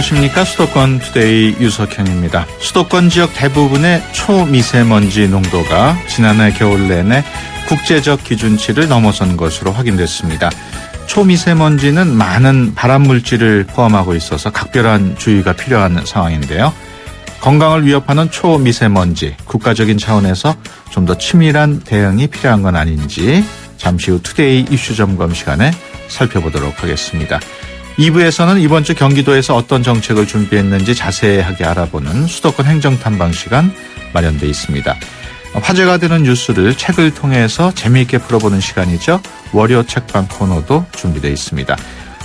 안녕하십니까. 수도권 투데이 유석현입니다. 수도권 지역 대부분의 초미세먼지 농도가 지난해 겨울 내내 국제적 기준치를 넘어선 것으로 확인됐습니다. 초미세먼지는 많은 발암물질을 포함하고 있어서 각별한 주의가 필요한 상황인데요. 건강을 위협하는 초미세먼지, 국가적인 차원에서 좀 더 치밀한 대응이 필요한 건 아닌지 잠시 후 투데이 이슈 점검 시간에 살펴보도록 하겠습니다. 2부에서는 이번 주 경기도에서 어떤 정책을 준비했는지 자세하게 알아보는 수도권 행정탐방 시간 마련돼 있습니다. 화제가 되는 뉴스를 책을 통해서 재미있게 풀어보는 시간이죠. 월요 책방 코너도 준비되어 있습니다.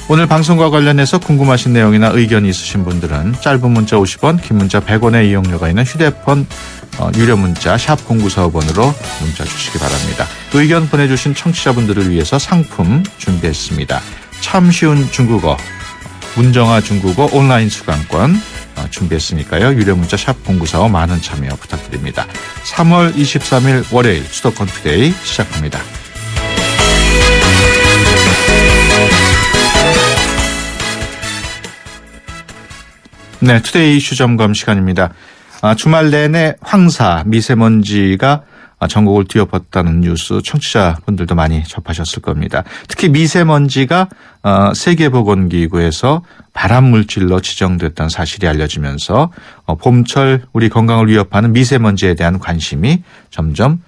오늘 방송과 관련해서 궁금하신 내용이나 의견이 있으신 분들은 짧은 문자 50원, 긴 문자 100원의 이용료가 있는 휴대폰 유료 문자 샵 0945번으로 문자 주시기 바랍니다. 의견 보내주신 청취자분들을 위해서 상품 준비했습니다. 참 쉬운 중국어, 문정아 중국어 온라인 수강권 준비했으니까요. 유료 문자 샵 0945 많은 참여 부탁드립니다. 3월 23일 월요일 수도권 투데이 시작합니다. 네, 투데이 이슈 점검 시간입니다. 주말 내내 황사, 미세먼지가 전국을 뒤엎었다는 뉴스 청취자분들도 많이 접하셨을 겁니다. 특히 미세먼지가 세계보건기구에서 발암물질로 지정됐다는 사실이 알려지면서 봄철 우리 건강을 위협하는 미세먼지에 대한 관심이 점점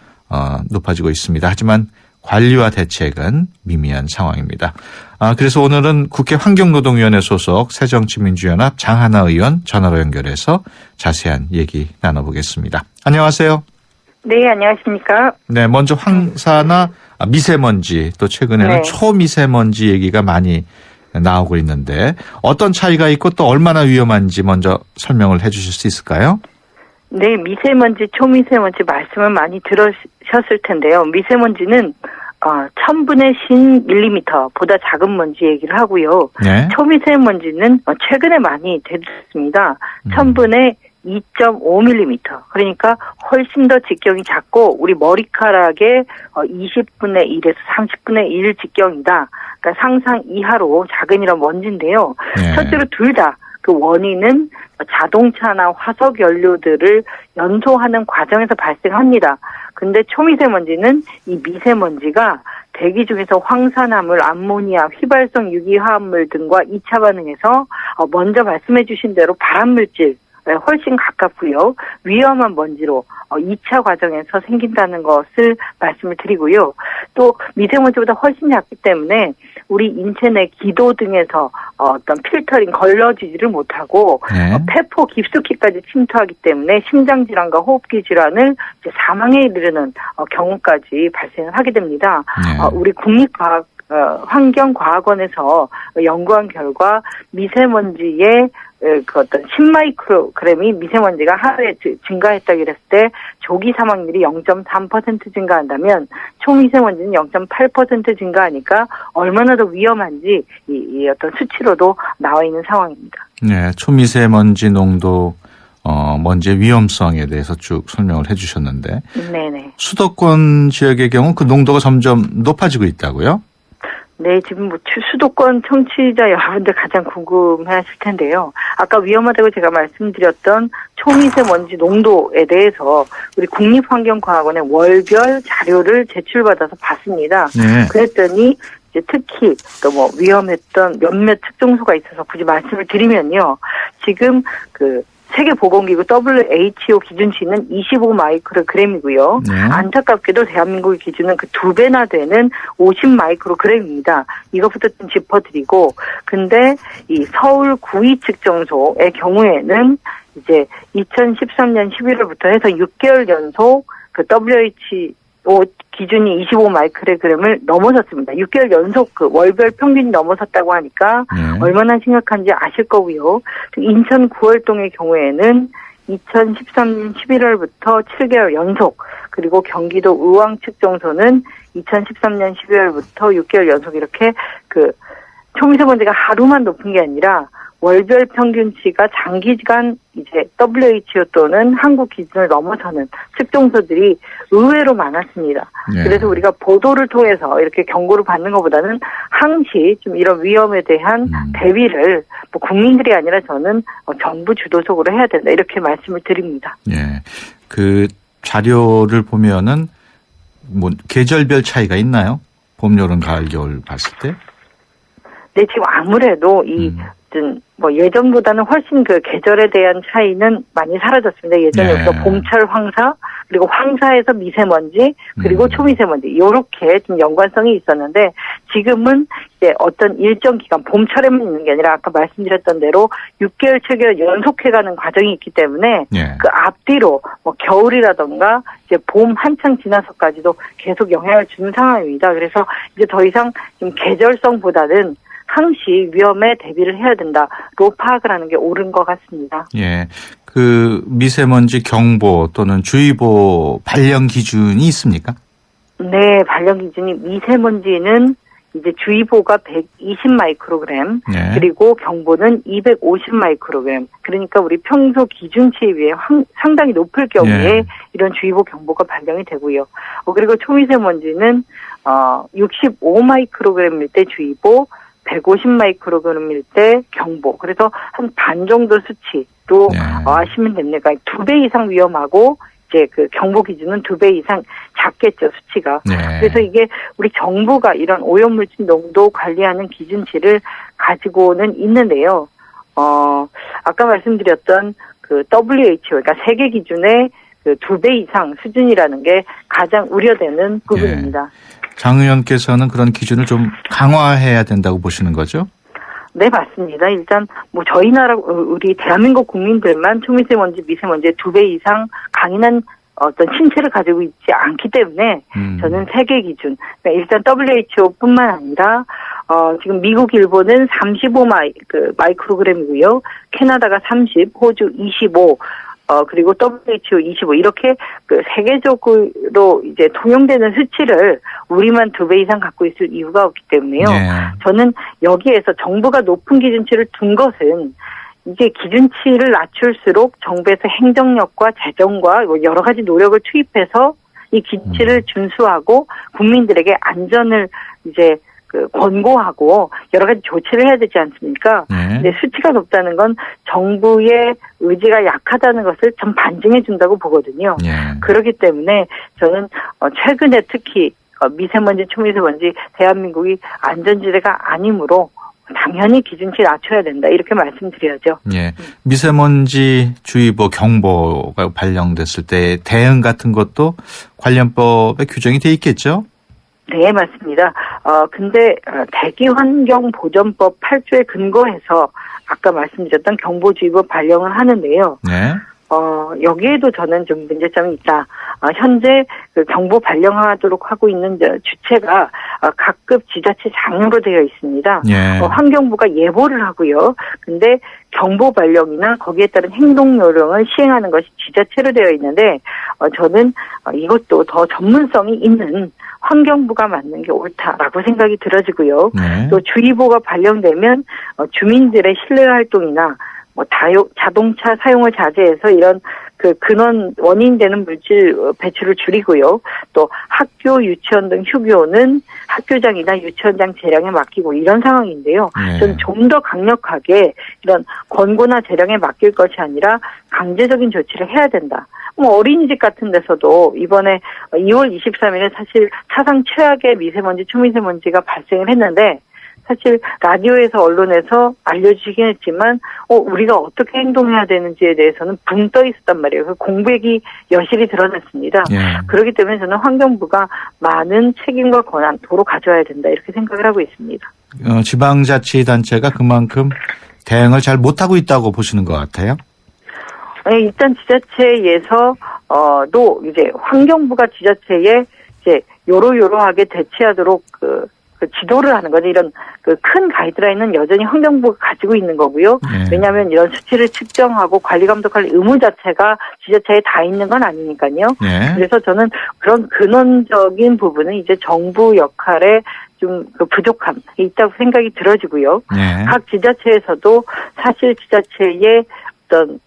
높아지고 있습니다. 하지만 관리와 대책은 미미한 상황입니다. 그래서 오늘은 국회 환경노동위원회 소속 새정치민주연합 장하나 의원 전화로 연결해서 자세한 얘기 나눠보겠습니다. 안녕하세요. 네, 안녕하십니까. 네, 먼저 황사나 미세먼지, 또 최근에는 초미세먼지 얘기가 많이 나오고 있는데 어떤 차이가 있고 또 얼마나 위험한지 먼저 설명을 해 주실 수 있을까요? 네, 미세먼지, 초미세먼지 말씀을 많이 들으셨을 텐데요. 미세먼지는 1000분의 10밀리미터보다 작은 먼지 얘기를 하고요. 네. 초미세먼지는 최근에 많이 대두됐습니다. 1000분의 2.5mm. 그러니까 훨씬 더 직경이 작고 우리 머리카락의 20분의 1에서 30분의 1 직경이다. 그러니까 상상 이하로 작은 이런 먼지인데요. 네. 실제로 둘 다 그 원인은 자동차나 화석 연료들을 연소하는 과정에서 발생합니다. 근데 초미세먼지는 이 미세먼지가 대기 중에서 황산화물, 암모니아, 휘발성 유기화합물 등과 2차 반응해서 먼저 말씀해 주신 대로 발암물질 훨씬 가깝고요. 위험한 먼지로 2차 과정에서 생긴다는 것을 말씀을 드리고요. 또 미세먼지보다 훨씬 작기 때문에 우리 인체 내 기도 등에서 어떤 필터링 걸러지지를 못하고 폐포 깊숙이까지 침투하기 때문에 심장질환과 호흡기 질환을 이제 사망에 이르는 경우까지 발생을 하게 됩니다. 우리 국립과학 환경과학원에서 연구한 결과 미세먼지의 그 어떤 10마이크로그램이 미세먼지가 하루에 증가했다 그랬을 때 조기 사망률이 0.3% 증가한다면 초미세먼지는 0.8% 증가하니까 얼마나 더 위험한지 이 어떤 수치로도 나와 있는 상황입니다. 네, 초미세먼지 농도 먼지의 위험성에 대해서 쭉 설명을 해 주셨는데 네네. 수도권 지역의 경우 그 농도가 점점 높아지고 있다고요? 네, 지금 수도권 청취자 여러분들 가장 궁금해하실 텐데요. 아까 위험하다고 제가 말씀드렸던 초미세먼지 농도에 대해서 우리 국립환경과학원의 월별 자료를 제출받아서 봤습니다. 네. 그랬더니 이제 특히 또 뭐 위험했던 몇몇 특정소가 있어서 굳이 말씀을 드리면요. 지금 세계보건기구 WHO 기준치는 25 마이크로그램이고요. 네. 안타깝게도 대한민국의 기준은 그 2배나 되는 50 마이크로그램입니다. 이것부터 좀 짚어드리고, 근데 이 서울 구의 측정소의 경우에는 이제 2013년 11월부터 해서 6개월 연속 그 WHO 기준이 25 마이크로그램을 넘어섰습니다. 6개월 연속 그 월별 평균이 넘어섰다고 하니까 얼마나 심각한지 아실 거고요. 인천 구월동의 경우에는 2013년 11월부터 7개월 연속, 그리고 경기도 의왕 측정소는 2013년 12월부터 6개월 연속 이렇게 그 초미세먼지가 하루만 높은 게 아니라 월별 평균치가 장기간 이제 WHO 또는 한국 기준을 넘어서는 측정소들이 의외로 많았습니다. 예. 그래서 우리가 보도를 통해서 이렇게 경고를 받는 것보다는 항시 좀 이런 위험에 대한 대비를 뭐 국민들이 아니라 저는 정부 주도적으로 해야 된다 이렇게 말씀을 드립니다. 예, 그 자료를 보면은 뭐 계절별 차이가 있나요? 봄, 여름, 가을, 겨울 봤을 때? 네, 지금 아무래도 뭐 예전보다는 훨씬 그 계절에 대한 차이는 많이 사라졌습니다. 예전에 네. 우리가 봄철 황사, 그리고 황사에서 미세먼지, 그리고 초미세먼지, 요렇게 좀 연관성이 있었는데, 지금은 이제 어떤 일정 기간, 봄철에만 있는 게 아니라 아까 말씀드렸던 대로 6개월, 7개월 연속해가는 과정이 있기 때문에, 예. 그 앞뒤로 뭐 겨울이라던가 이제 봄 한창 지나서까지도 계속 영향을 주는 상황입니다. 그래서 이제 더 이상 좀 계절성보다는 항시 위험에 대비를 해야 된다로 파악을 하는 게 옳은 것 같습니다. 예. 그 미세먼지 경보 또는 주의보 발령 기준이 있습니까? 네, 발령 기준이 미세먼지는 이제 주의보가 120 마이크로그램, 네. 그리고 경보는 250 마이크로그램. 그러니까 우리 평소 기준치에 비해 상당히 높을 경우에 네. 이런 주의보 경보가 발령이 되고요. 그리고 초미세먼지는 65 마이크로그램일 때 주의보, 150 마이크로그램일 때 경보. 그래서 한 반 정도 수치로 네. 아시면 됩니다. 그러니까 2배 이상 위험하고 이제 그 경보 기준은 2배 이상 작겠죠, 수치가. 네. 그래서 이게 우리 정부가 이런 오염물질 농도 관리하는 기준치를 가지고는 있는데요. 아까 말씀드렸던 그 WHO, 그러니까 세계 기준의 그 2배 이상 수준이라는 게 가장 우려되는 부분입니다. 장 의원께서는 그런 기준을 좀 강화해야 된다고 보시는 거죠? 네, 맞습니다. 일단 뭐 저희 나라 우리 대한민국 국민들만 초미세먼지, 미세먼지의 2배 이상 강인한 어떤 신체를 가지고 있지 않기 때문에 저는 세계 기준, 그러니까 일단 WHO뿐만 아니라 지금 미국, 일본은 35 마이크로그램이고요. 캐나다가 30, 호주 25. 그리고 WHO 25 이렇게 그 세계적으로 이제 통용되는 수치를 우리만 2배 이상 갖고 있을 이유가 없기 때문에요. 네. 저는 여기에서 정부가 높은 기준치를 둔 것은 이게 기준치를 낮출수록 정부에서 행정력과 재정과 여러 가지 노력을 투입해서 이 기준치를 준수하고 국민들에게 안전을 이제 그 권고하고 여러 가지 조치를 해야 되지 않습니까? 네. 근데 수치가 높다는 건 정부의 의지가 약하다는 것을 좀 반증해 준다고 보거든요. 네. 그렇기 때문에 저는 최근에 특히 미세먼지, 초미세먼지 대한민국이 안전지대가 아니므로 당연히 기준치 낮춰야 된다 이렇게 말씀드려야죠. 예. 미세먼지 주의보 경보가 발령됐을 때 대응 같은 것도 관련법에 규정이 돼 있겠죠? 네, 맞습니다. 근데 대기환경보전법 8조에 근거해서 아까 말씀드렸던 경보주의보 발령을 하는데요. 네. 여기에도 저는 좀 문제점이 있다. 현재 그 경보 발령하도록 하고 있는 주체가 각급 지자체장으로 되어 있습니다. 예. 환경부가 예보를 하고요. 근데 경보 발령이나 거기에 따른 행동 요령을 시행하는 것이 지자체로 되어 있는데 저는 이것도 더 전문성이 있는 환경부가 맞는 게 옳다라고 생각이 들어지고요. 네. 또 주의보가 발령되면 주민들의 실내 활동이나 뭐 자동차 사용을 자제해서 이런 그 근원 원인 되는 물질 배출을 줄이고요. 또 학교, 유치원 등 휴교는 학교장이나 유치원장 재량에 맡기고 이런 상황인데요. 네. 저는 좀 더 강력하게 이런 권고나 재량에 맡길 것이 아니라 강제적인 조치를 해야 된다. 뭐 어린이집 같은 데서도 이번에 2월 23일에 사실 사상 최악의 미세먼지, 초미세먼지가 발생을 했는데 사실 라디오에서 언론에서 알려주시긴 했지만 우리가 어떻게 행동해야 되는지에 대해서는 붕 떠 있었단 말이에요. 그 공백이 여실히 드러났습니다. 예. 그렇기 때문에 저는 환경부가 많은 책임과 권한 도로 가져와야 된다 이렇게 생각을 하고 있습니다. 지방자치단체가 그만큼 대응을 잘 못하고 있다고 보시는 것 같아요? 일단 지자체에서 도 이제 환경부가 지자체에 이제 요러요러하게 대치하도록 그 지도를 하는 거죠. 이런 그 큰 가이드라인은 여전히 환경부가 가지고 있는 거고요. 네. 왜냐하면 이런 수치를 측정하고 관리 감독할 의무 자체가 지자체에 다 있는 건 아니니까요. 네. 그래서 저는 그런 근원적인 부분은 이제 정부 역할에 좀 그 부족함이 있다고 생각이 들어지고요. 네. 각 지자체에서도 사실 지자체의 어떤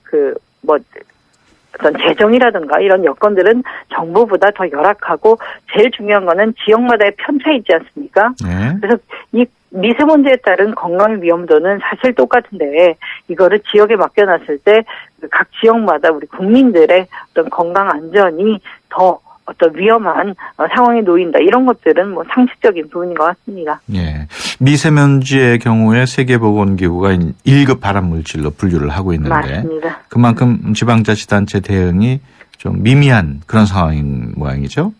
재정이라든가 이런 여건들은 정부보다 더 열악하고 제일 중요한 거는 지역마다의 편차 있지 않습니까? 네. 그래서 이 미세먼지에 따른 건강 위험도는 사실 똑같은데 이거를 지역에 맡겨놨을 때 각 지역마다 우리 국민들의 어떤 건강 안전이 더 어떤 위험한 상황에 놓인다. 이런 것들은 뭐 상식적인 부분인 것 같습니다. 예. 미세먼지의 경우에 세계보건기구가 1급 발암물질로 분류를 하고 있는데 맞습니다. 그만큼 지방자치단체 대응이 좀 미미한 그런 상황인 모양이죠?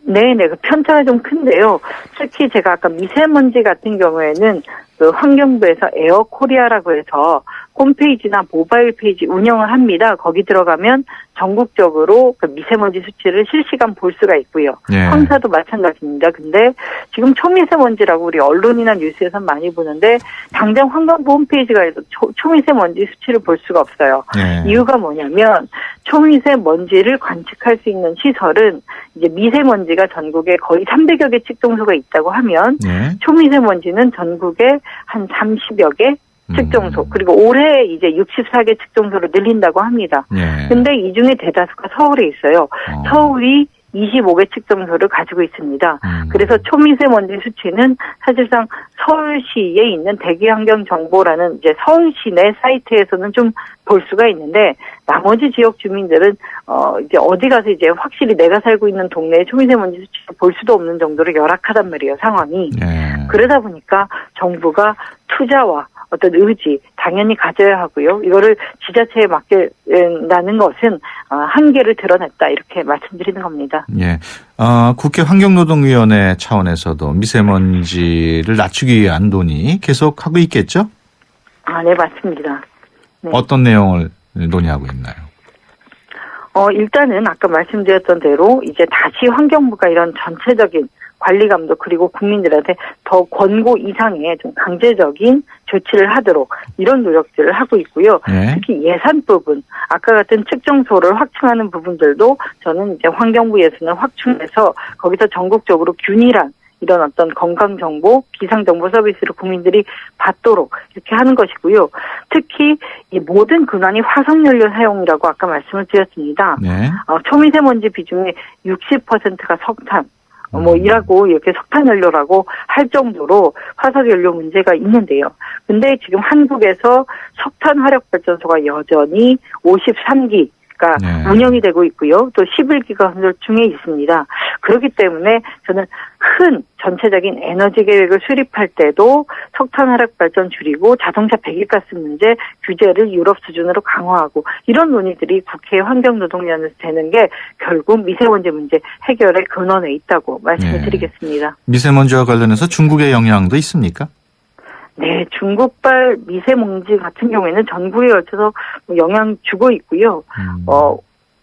네네. 그 편차가 좀 큰데요. 특히 제가 아까 미세먼지 같은 경우에는 그 환경부에서 에어코리아라고 해서 홈페이지나 모바일 페이지 운영을 합니다. 거기 들어가면 전국적으로 그 미세먼지 수치를 실시간 볼 수가 있고요. 예. 황사도 마찬가지입니다. 근데 지금 초미세먼지라고 우리 언론이나 뉴스에서 많이 보는데 당장 환경부 홈페이지가 해서 초미세먼지 수치를 볼 수가 없어요. 예. 이유가 뭐냐면 초미세먼지를 관측할 수 있는 시설은 이제 미세먼지가 전국에 거의 300여 개 측정소가 있다고 하면 예. 초미세먼지는 전국에 한 30여 개 측정소, 그리고 올해 이제 64개 측정소로 늘린다고 합니다. 예. 근데 이 중에 대다수가 서울에 있어요. 서울이 25개 측정소를 가지고 있습니다. 그래서 초미세먼지 수치는 사실상 서울시에 있는 대기환경정보라는 이제 서울시 내 사이트에서는 좀 볼 수가 있는데 나머지 지역 주민들은 이제 어디 가서 이제 확실히 내가 살고 있는 동네의 초미세먼지 수치를 볼 수도 없는 정도로 열악하단 말이에요, 상황이. 예. 그러다 보니까 정부가 투자와 어떤 의지 당연히 가져야 하고요. 이거를 지자체에 맡긴다는 것은 한계를 드러냈다 이렇게 말씀드리는 겁니다. 예. 국회 환경노동위원회 차원에서도 미세먼지를 낮추기 위한 논의 계속하고 있겠죠? 네, 맞습니다. 네. 어떤 내용을 논의하고 있나요? 일단은 아까 말씀드렸던 대로 이제 다시 환경부가 이런 전체적인 관리 감독 그리고 국민들한테 더 권고 이상의 좀 강제적인 조치를 하도록 이런 노력들을 하고 있고요. 네. 특히 예산 부분, 아까 같은 측정소를 확충하는 부분들도 저는 이제 환경부 예산을 확충해서 거기서 전국적으로 균일한 이런 어떤 건강정보, 기상정보 서비스를 국민들이 받도록 이렇게 하는 것이고요. 특히 이 모든 근원이 화석연료 사용이라고 아까 말씀을 드렸습니다. 네. 초미세먼지 비중의 60%가 석탄, 이라고 이렇게 석탄연료라고 할 정도로 화석연료 문제가 있는데요. 근데 지금 한국에서 석탄 화력발전소가 여전히 53기 네. 운영이 되고 있고요. 또 11기가 건설 중에 있습니다. 그렇기 때문에 저는 큰 전체적인 에너지 계획을 수립할 때도 석탄 화력 발전 줄이고 자동차 배기가스 문제 규제를 유럽 수준으로 강화하고 이런 논의들이 국회 환경노동위원회에서 되는 게 결국 미세먼지 문제 해결의 근원에 있다고 말씀을 드리겠습니다. 미세먼지와 관련해서 중국의 영향도 있습니까? 네, 중국발 미세먼지 같은 경우에는 전국에 걸쳐서 영향 주고 있고요.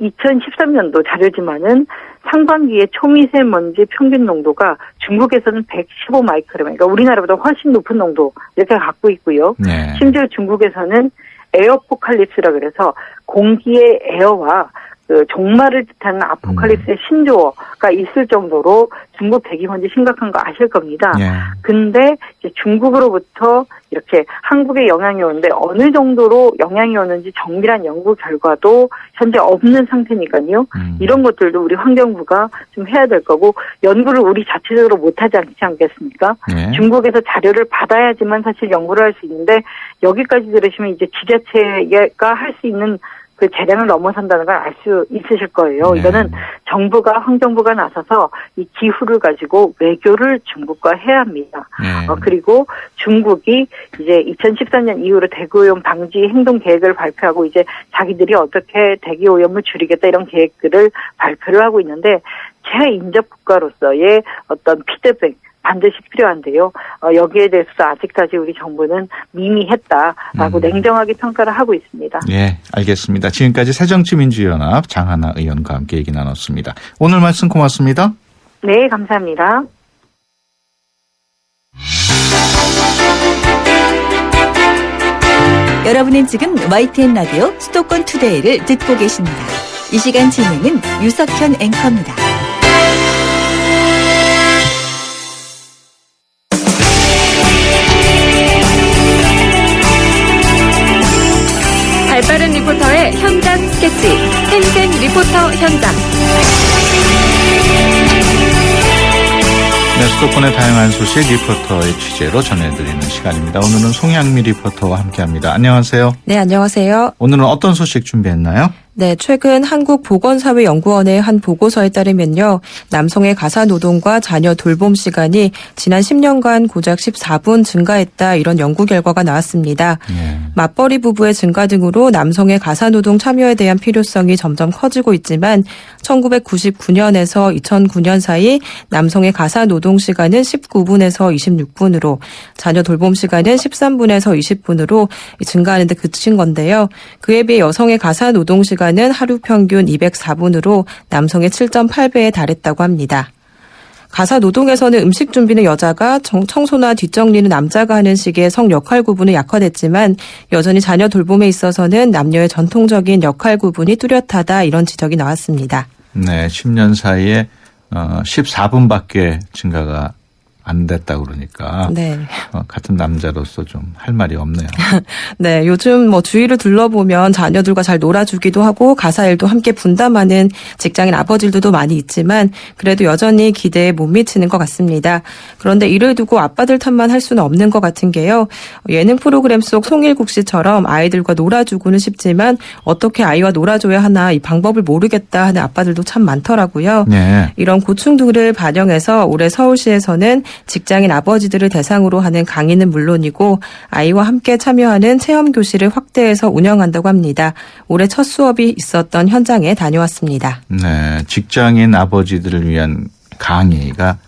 2013년도 자료지만은 상반기에 초미세먼지 평균 농도가 중국에서는 115 마이크로그램, 그러니까 우리나라보다 훨씬 높은 농도 이렇게 갖고 있고요. 네. 심지어 중국에서는 에어포칼립스라 그래서 공기의 에어와 그 종말을 뜻하는 아포칼립스의 신조어가 있을 정도로 중국 대기먼지 심각한 거 아실 겁니다. 근데 이제 중국으로부터 이렇게 한국에 영향이 오는데 어느 정도로 영향이 오는지 정밀한 연구 결과도 현재 없는 상태니까요. 이런 것들도 우리 환경부가 좀 해야 될 거고 연구를 우리 자체적으로 못하지 않겠습니까? 중국에서 자료를 받아야지만 사실 연구를 할 수 있는데 여기까지 들으시면 이제 지자체가 할 수 있는 그 재량을 넘어선다는 걸 알 수 있으실 거예요. 이거는 정부가 환경부가 나서서 이 기후를 가지고 외교를 중국과 해야 합니다. 그리고 중국이 이제 2013년 이후로 대기오염 방지 행동 계획을 발표하고 이제 자기들이 어떻게 대기오염을 줄이겠다 이런 계획들을 발표를 하고 있는데 최인접 국가로서의 어떤 피드백 반드시 필요한데요. 여기에 대해서도 아직까지 우리 정부는 미미했다라고 냉정하게 평가를 하고 있습니다. 예, 알겠습니다. 지금까지 새정치민주연합 장하나 의원과 함께 얘기 나눴습니다. 오늘 말씀 고맙습니다. 네, 감사합니다. 여러분은 지금 YTN 라디오 수도권 투데이를 듣고 계십니다. 이 시간 진행은 유석현 앵커입니다. 리포터 현장. 네, 수도권의 다양한 소식 리포터의 취재로 전해드리는 시간입니다. 오늘은 송양미 리포터와 함께합니다. 안녕하세요. 네, 안녕하세요. 오늘은 어떤 소식 준비했나요? 네, 최근 한국보건사회연구원의 한 보고서에 따르면요. 남성의 가사노동과 자녀 돌봄 시간이 지난 10년간 고작 14분 증가했다, 이런 연구 결과가 나왔습니다. 맞벌이 부부의 증가 등으로 남성의 가사노동 참여에 대한 필요성이 점점 커지고 있지만 1999년에서 2009년 사이 남성의 가사노동 시간은 19분에서 26분으로 자녀 돌봄 시간은 13분에서 20분으로 증가하는 데 그친 건데요. 그에 비해 여성의 가사노동 시간은 하루 평균 204분으로 남성의 7.8배에 달했다고 합니다. 가사 노동에서는 음식 준비는 여자가, 청소나 뒷정리는 남자가 하는 식의 성 역할 구분은 약화됐지만 여전히 자녀 돌봄에 있어서는 남녀의 전통적인 역할 구분이 뚜렷하다, 이런 지적이 나왔습니다. 네, 10년 사이에 14분밖에 증가가 안 됐다 그러니까 네. 같은 남자로서 좀 할 말이 없네요. 네, 요즘 주위를 둘러보면 자녀들과 잘 놀아주기도 하고 가사 일도 함께 분담하는 직장인 아버지들도 많이 있지만 그래도 여전히 기대에 못 미치는 것 같습니다. 그런데 이를 두고 아빠들 탓만 할 수는 없는 것 같은 게요. 예능 프로그램 속 송일국 씨처럼 아이들과 놀아주고는 싶지만 어떻게 아이와 놀아줘야 하나 이 방법을 모르겠다 하는 아빠들도 참 많더라고요. 네. 이런 고충들을 반영해서 올해 서울시에서는 직장인 아버지들을 대상으로 하는 강의는 물론이고 아이와 함께 참여하는 체험교실을 확대해서 운영한다고 합니다. 올해 첫 수업이 있었던 현장에 다녀왔습니다. 네, 직장인 아버지들을 위한 강의가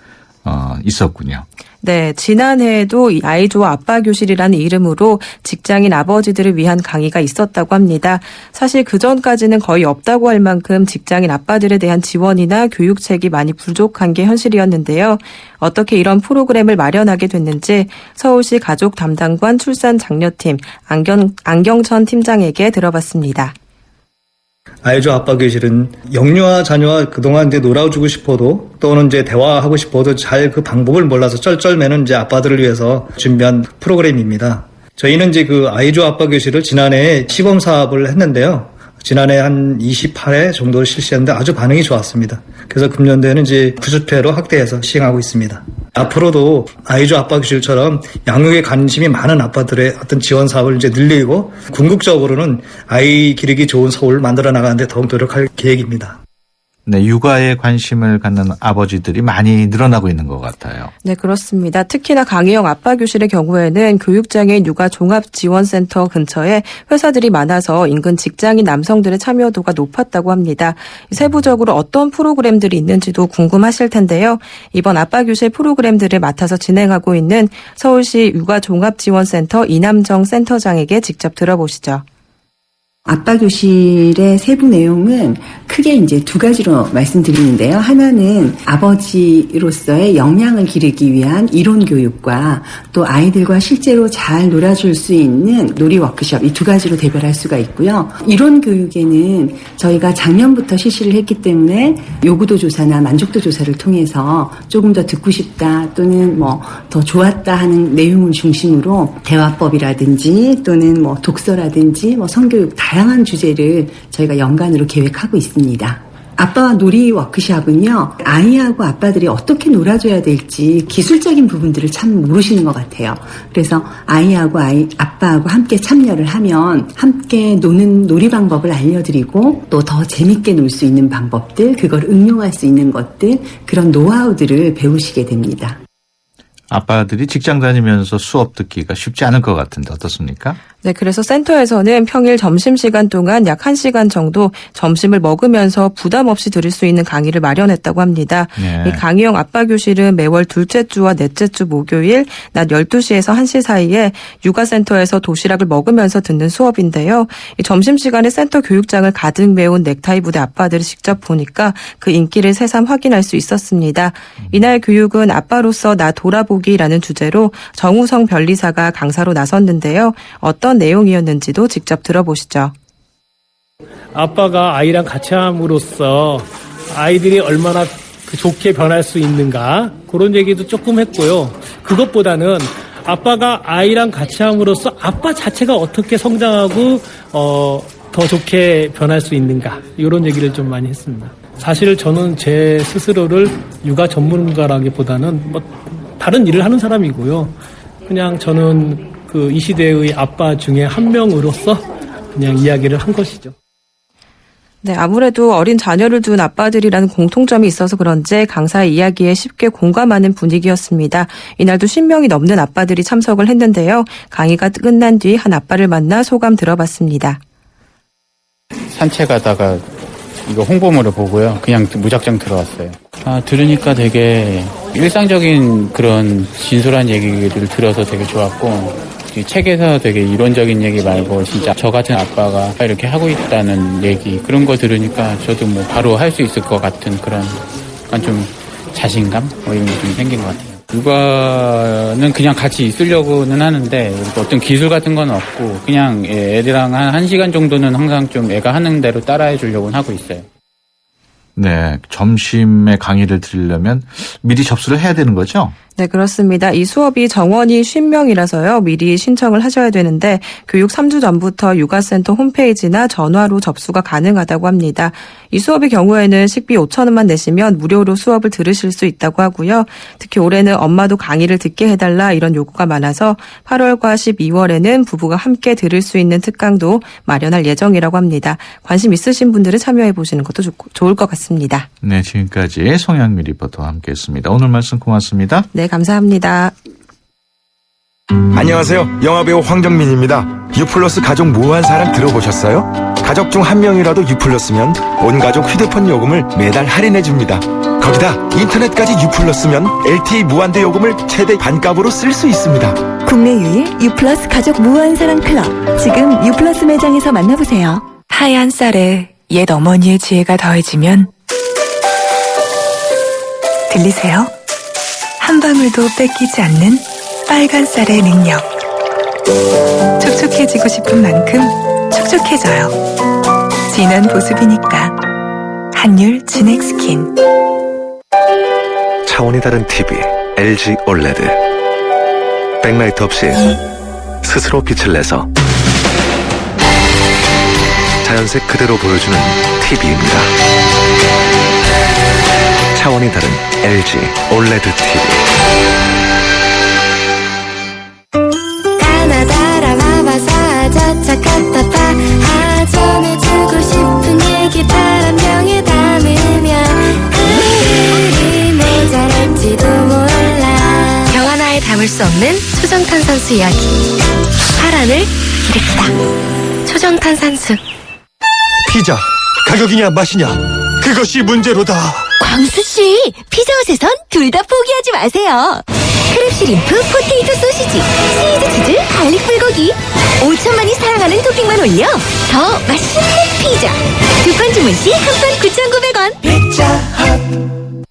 있었군요. 네, 지난해에도 이 아이조와 아빠 교실이라는 이름으로 직장인 아버지들을 위한 강의가 있었다고 합니다. 사실 그전까지는 거의 없다고 할 만큼 직장인 아빠들에 대한 지원이나 교육책이 많이 부족한 게 현실이었는데요. 어떻게 이런 프로그램을 마련하게 됐는지 서울시 가족 담당관 출산 장려팀 안경천 팀장에게 들어봤습니다. 아이조 아빠 교실은 영유아 자녀와 그동안 이제 놀아주고 싶어도 또는 이제 대화하고 싶어도 잘 그 방법을 몰라서 쩔쩔매는 이제 아빠들을 위해서 준비한 프로그램입니다. 저희는 이제 그 아이조 아빠 교실을 지난해 시범 사업을 했는데요. 지난해 한 28회 정도 실시했는데 아주 반응이 좋았습니다. 그래서 금년도에는 이제 90회로 확대해서 시행하고 있습니다. 앞으로도 아이조 아빠 교실처럼 양육에 관심이 많은 아빠들의 어떤 지원 사업을 이제 늘리고 궁극적으로는 아이 기르기 좋은 서울을 만들어 나가는데 더욱 노력할 계획입니다. 네, 육아에 관심을 갖는 아버지들이 많이 늘어나고 있는 것 같아요. 네, 그렇습니다. 특히나 강의형 아빠 교실의 경우에는 교육장애인 육아 종합지원센터 근처에 회사들이 많아서 인근 직장인 남성들의 참여도가 높았다고 합니다. 세부적으로 어떤 프로그램들이 있는지도 궁금하실 텐데요. 이번 아빠 교실 프로그램들을 맡아서 진행하고 있는 서울시 육아종합지원센터 이남정 센터장에게 직접 들어보시죠. 아빠 교실의 세부 내용은 크게 이제 두 가지로 말씀드리는데요. 하나는 아버지로서의 역량을 기르기 위한 이론 교육과 또 아이들과 실제로 잘 놀아줄 수 있는 놀이 워크숍, 이 두 가지로 대별할 수가 있고요. 이론 교육에는 저희가 작년부터 실시를 했기 때문에 요구도 조사나 만족도 조사를 통해서 조금 더 듣고 싶다 또는 더 좋았다 하는 내용을 중심으로 대화법이라든지 또는 독서라든지 성교육 다양한 주제를 저희가 연간으로 계획하고 있습니다. 아빠와 놀이 워크숍은요, 아이하고 아빠들이 어떻게 놀아줘야 될지 기술적인 부분들을 참 모르시는 것 같아요. 그래서 아이하고 아빠하고 함께 참여를 하면 함께 노는 놀이 방법을 알려드리고 또 더 재밌게 놀 수 있는 방법들, 그걸 응용할 수 있는 것들, 그런 노하우들을 배우시게 됩니다. 아빠들이 직장 다니면서 수업 듣기가 쉽지 않을 것 같은데 어떻습니까? 네, 그래서 센터에서는 평일 점심시간 동안 약 1시간 정도 점심을 먹으면서 부담 없이 들을 수 있는 강의를 마련했다고 합니다. 네. 이 강의형 아빠 교실은 매월 둘째 주와 넷째 주 목요일 낮 12시에서 1시 사이에 육아센터에서 도시락을 먹으면서 듣는 수업인데요. 이 점심시간에 센터 교육장을 가득 메운 넥타이 부대 아빠들을 직접 보니까 그 인기를 새삼 확인할 수 있었습니다. 이날 교육은 아빠로서 나 돌아보기라는 주제로 정우성 변리사가 강사로 나섰는데요. 어떤 내용이었는지도 직접 들어보시죠. 아빠가 아이랑 같이 함으로써 아이들이 얼마나 좋게 변할 수 있는가 그런 얘기도 조금 했고요. 그것보다는 아빠가 아이랑 같이 함으로써 아빠 자체가 어떻게 성장하고 더 좋게 변할 수 있는가 이런 얘기를 좀 많이 했습니다. 사실 저는 제 스스로를 육아 전문가라기보다는 뭐 다른 일을 하는 사람이고요. 그냥 저는 그 이 시대의 아빠 중에 한 명으로서 그냥 이야기를 한 것이죠. 네, 아무래도 어린 자녀를 둔 아빠들이라는 공통점이 있어서 그런지 강사의 이야기에 쉽게 공감하는 분위기였습니다. 이날도 10명이 넘는 아빠들이 참석을 했는데요. 강의가 끝난 뒤 한 아빠를 만나 소감 들어봤습니다. 산책하다가 이거 홍보물을 보고요. 그냥 무작정 들어왔어요. 들으니까 되게 일상적인 그런 진솔한 얘기를 들어서 되게 좋았고, 이 책에서 되게 이론적인 얘기 말고 진짜 저 같은 아빠가 이렇게 하고 있다는 얘기, 그런 거 들으니까 저도 뭐 바로 할 수 있을 것 같은 그런 약간 좀 자신감 뭐 이런 게 좀 생긴 것 같아요. 육아는 그냥 같이 있으려고는 하는데 어떤 기술 같은 건 없고 그냥 애들이랑 한 1시간 정도는 항상 좀 애가 하는 대로 따라해 주려고 하고 있어요. 네, 점심에 강의를 들으려면 미리 접수를 해야 되는 거죠? 네, 그렇습니다. 이 수업이 정원이 50명이라서요. 미리 신청을 하셔야 되는데 교육 3주 전부터 육아센터 홈페이지나 전화로 접수가 가능하다고 합니다. 이 수업의 경우에는 식비 5,000원만 내시면 무료로 수업을 들으실 수 있다고 하고요. 특히 올해는 엄마도 강의를 듣게 해달라 이런 요구가 많아서 8월과 12월에는 부부가 함께 들을 수 있는 특강도 마련할 예정이라고 합니다. 관심 있으신 분들은 참여해 보시는 것도 좋을 것 같습니다. 네, 지금까지 송양미 리포터와 함께했습니다. 오늘 말씀 고맙습니다. 네, 감사합니다. 안녕하세요. 영화배우 황정민입니다. 유플러스 가족 무한 사랑 들어보셨어요? 가족 중 한 명이라도 유플러스면 온 가족 휴대폰 요금을 매달 할인해줍니다. 거기다 인터넷까지 유플러스면 LTE 무한대 요금을 최대 반값으로 쓸 수 있습니다. 국내 유일 유플러스 가족 무한 사랑 클럽. 지금 유플러스 매장에서 만나보세요. 하얀 쌀에 옛 어머니의 지혜가 더해지면 들리세요? 한 방울도 뺏기지 않는 빨간 쌀의 능력. 촉촉해지고 싶은 만큼 촉촉해져요. 진한 보습이니까 한율 진액 스킨. 차원이 다른 TV LG OLED. 백라이트 없이 스스로 빛을 내서 자연색 그대로 보여주는 TV입니다. 차원이 다른 LG OLED TV. 전해주고 싶은 얘기 바람병에 담으면 그리 모자랄지도 몰라. 병 하나에 담을 수 없는 초정탄산수 이야기. 파란을 일으키다. 초정탄산수. 피자 가격이냐 맛이냐 그것이 문제로다. 광수씨, 피자헛에선 둘 다 포기하지 마세요. 크랩시림프, 포테이토 소시지, 치즈 치즈, 갈릭 불고기. 5천만이 사랑하는 토핑만 올려 더 맛있는 피자. 두 판 주문 시 한 판 9,900원. 피자헛.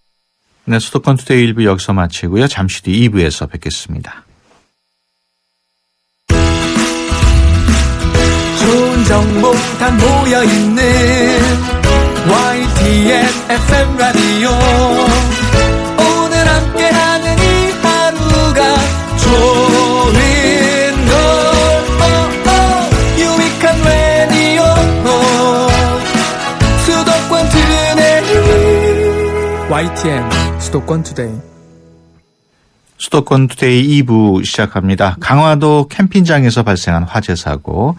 네, 수도권 투데이 1부 여기서 마치고요. 잠시 뒤 2부에서 뵙겠습니다. 좋은 정보 다 모여있는 YTN FM 라디오. 오늘 함께하는 이 하루가 좋은 걸 유익한 라디오. 수도권 투데이. YTN 수도권 투데이. 수도권 투데이 2부 시작합니다. 강화도 캠핑장에서 발생한 화재 사고,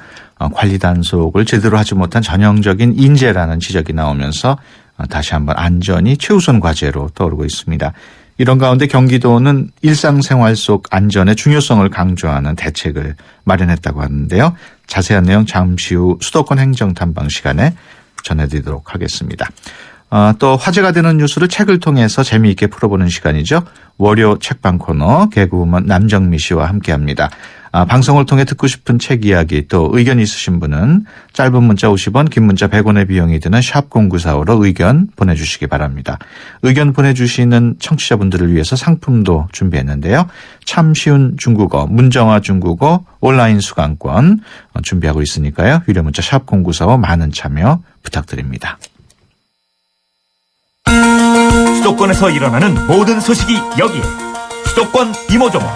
관리 단속을 제대로 하지 못한 전형적인 인재라는 지적이 나오면서 다시 한번 안전이 최우선 과제로 떠오르고 있습니다. 이런 가운데 경기도는 일상생활 속 안전의 중요성을 강조하는 대책을 마련했다고 하는데요. 자세한 내용 잠시 후 수도권 행정탐방 시간에 전해드리도록 하겠습니다. 또 화제가 되는 뉴스를 책을 통해서 재미있게 풀어보는 시간이죠. 월요 책방 코너 개그우먼 남정미 씨와 함께합니다. 방송을 통해 듣고 싶은 책 이야기 또 의견 있으신 분은 짧은 문자 50원, 긴 문자 100원의 비용이 드는 샵 0945로 의견 보내주시기 바랍니다. 의견 보내주시는 청취자분들을 위해서 상품도 준비했는데요. 참 쉬운 중국어, 문정아 중국어 온라인 수강권 준비하고 있으니까요. 유료 문자 샵 0945 많은 참여 부탁드립니다. 수도권에서 일어나는 모든 소식이 여기에. 수도권 이모저모.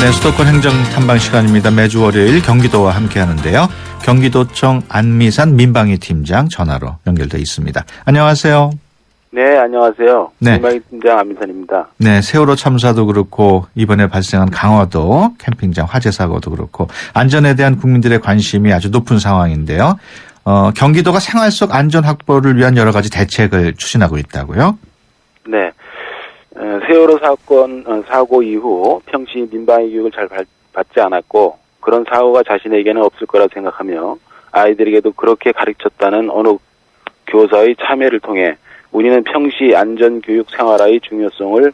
네, 수도권 행정 탐방 시간입니다. 매주 월요일 경기도와 함께 하는데요. 경기도청 안미산 민방위 팀장 전화로 연결돼 있습니다. 안녕하세요. 네, 안녕하세요. 네. 민방위 팀장 안미산입니다. 네, 세월호 참사도 그렇고 이번에 발생한 강화도 캠핑장 화재 사고도 그렇고 안전에 대한 국민들의 관심이 아주 높은 상황인데요. 경기도가 생활 속 안전 확보를 위한 여러 가지 대책을 추진하고 있다고요? 네. 세월호 사고 이후 평시 민방위 교육을 잘 받지 않았고 그런 사고가 자신에게는 없을 거라 생각하며 아이들에게도 그렇게 가르쳤다는 어느 교사의 참여를 통해 우리는 평시 안전교육 생활화의 중요성을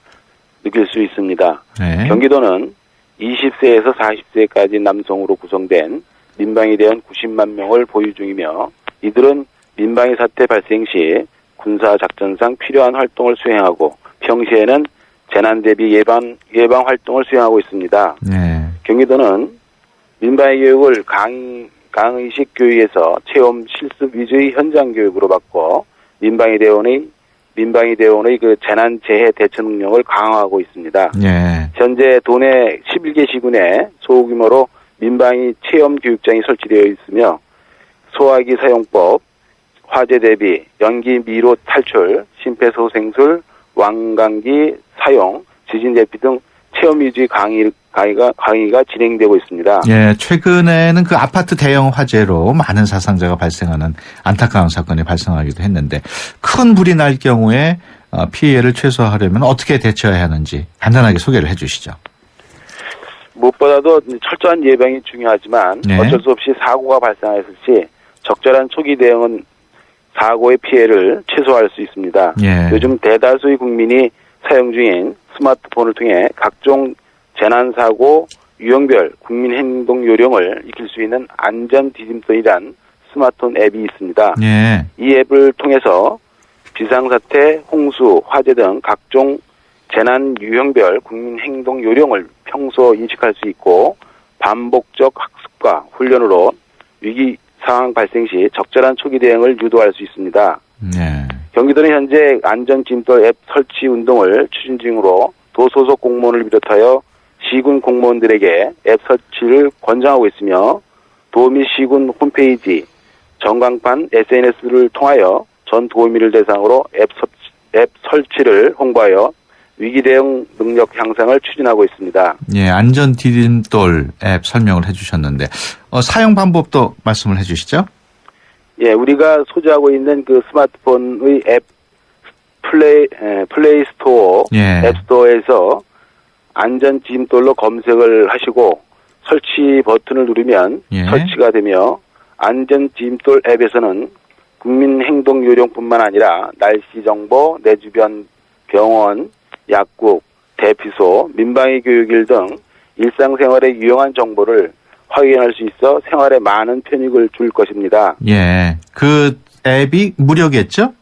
느낄 수 있습니다. 네. 경기도는 20세에서 40세까지 남성으로 구성된 민방위 대원 90만 명을 보유 중이며 이들은 민방위 사태 발생 시 군사작전상 필요한 활동을 수행하고 평시에는 재난 대비 예방 활동을 수행하고 있습니다. 네. 경기도는 민방위 교육을 강의식 교육에서 체험 실습 위주의 현장 교육으로 바꿔 민방위 대원의 그 재난 재해 대처 능력을 강화하고 있습니다. 네. 현재 도내 11개 시군에 소규모로 민방위 체험 교육장이 설치되어 있으며 소화기 사용법, 화재 대비, 연기 미로 탈출, 심폐소생술, 왕강기 사용, 지진 대피 등 체험 위주의 강의가 진행되고 있습니다. 예, 최근에는 그 아파트 대형 화재로 많은 사상자가 발생하는 안타까운 사건이 발생하기도 했는데 큰 불이 날 경우에 피해를 최소화하려면 어떻게 대처해야 하는지 간단하게 소개를 해 주시죠. 무엇보다도 철저한 예방이 중요하지만 네. 어쩔 수 없이 사고가 발생했을 시 적절한 초기 대응은 사고의 피해를 최소화할 수 있습니다. 예. 요즘 대다수의 국민이 사용 중인 스마트폰을 통해 각종 재난사고 유형별 국민 행동 요령을 익힐 수 있는 안전 디딤돌이란 스마트폰 앱이 있습니다. 예. 이 앱을 통해서 비상사태, 홍수, 화재 등 각종 재난 유형별 국민 행동 요령을 평소 인식할 수 있고 반복적 학습과 훈련으로 위기 상황 발생 시 적절한 초기 대응을 유도할 수 있습니다. 네. 경기도는 현재 안전짐돌 앱 설치 운동을 추진 중으로 도 소속 공무원을 비롯하여 시군 공무원들에게 앱 설치를 권장하고 있으며 도 및 시군 홈페이지, 전광판, SNS를 통하여 전 도민을 대상으로 앱 설치를 홍보하여 위기 대응 능력 향상을 추진하고 있습니다. 예, 안전 디딤돌 앱 설명을 해주셨는데 사용 방법도 말씀을 해주시죠. 예, 우리가 소지하고 있는 그 스마트폰의 앱 플레이 스토어, 예. 앱 스토어에서 안전 디딤돌로 검색을 하시고 설치 버튼을 누르면 예. 설치가 되며 안전 디딤돌 앱에서는 국민 행동 요령뿐만 아니라 날씨 정보, 내 주변 병원, 약국, 대피소, 민방위 교육일 등 일상생활에 유용한 정보를 확인할 수 있어 생활에 많은 편익을 줄 것입니다. 예, 그 앱이 무료겠죠?